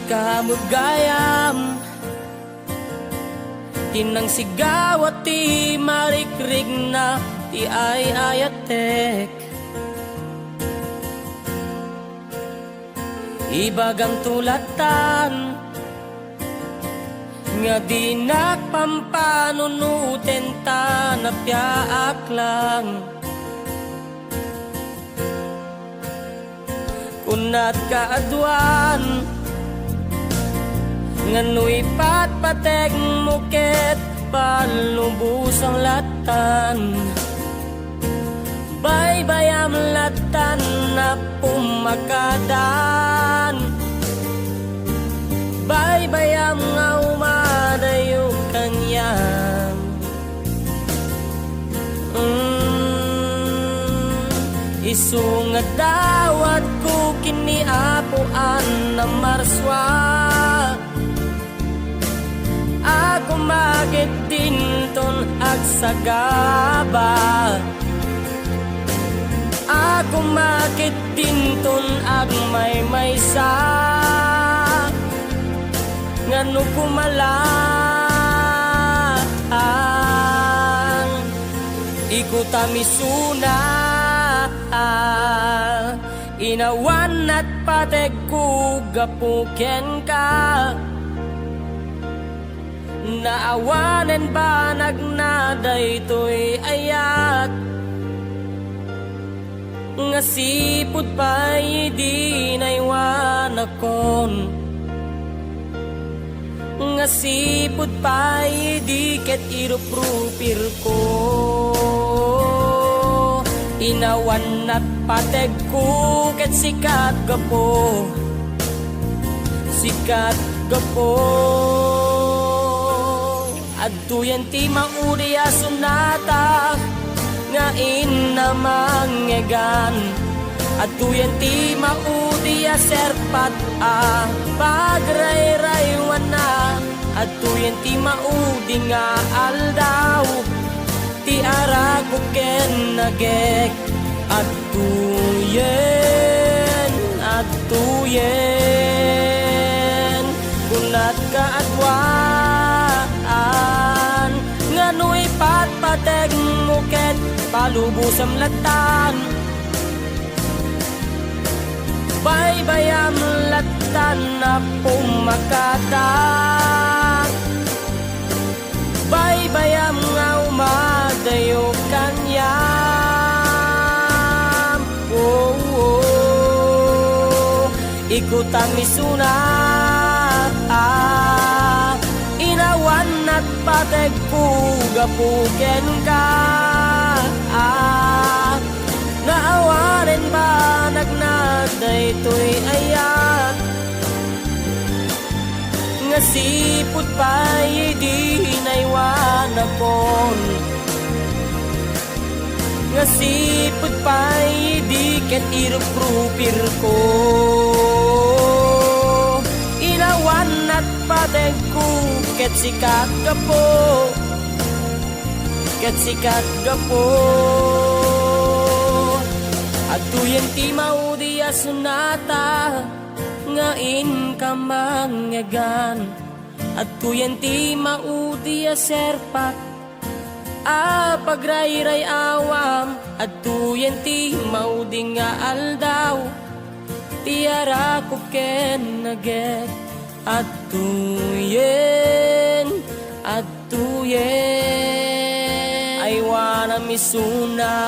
kamagayam, tinang sigaw at ti marikrig na ti ay ayatek. Ibagang tulatan nga di nakpampanunutin ta na piaak lang. Kunat kaadwan ngano'y patpateg muket palubos ang latan. Baybayam latan na pumakadan, baybayam nga umadayo kanyang. Isungat dawat ko kiniapuan na marswa, ako magit dinton ag sagaba, ako magit dinton ag may-maysa. Ngano kumalaan ikutamisuna, inawan at pateg ko gapuken ka. Naawanen ba nagnaday to'y ayat, nga sipod pa'y di naiwan akon, nga sipod pa'y di ket iruprupir ko. Inawan at pateg ko ket sikat gapo, sikat gapo. Adtuyan ti mauri a sunata nga inamangegan, adtuyan ti maudi a serpat a pagrayraywan na, adtuyan ti maudi nga aldaw ti araguken nagek. Adtuyen, adtuyen kunat kaadwaan ngano'y patpateg muket palubos ang latan. Baybayam latan na pumakatan, baybayam nga umadayo kanyam. Oh, oh, ikutamisuna, inawan at pateg ko gapuken ka. Naawarin ba nagnaday to'y ayat, nga sipod pa'y di naiwan akon, nga sipod pa'y di ket iruprupir ko. Inawan at pateg ko ket sikat gapo, ket sikat gapo. Adtuyan ti maudi a sunata nga inkamangegan, adtuyan ti maudi a serpak a pagrayray awam, adtuyan ti maudi nga aldaw ti arakuken naget. Adtuyen, adtuyen ay wana misuna.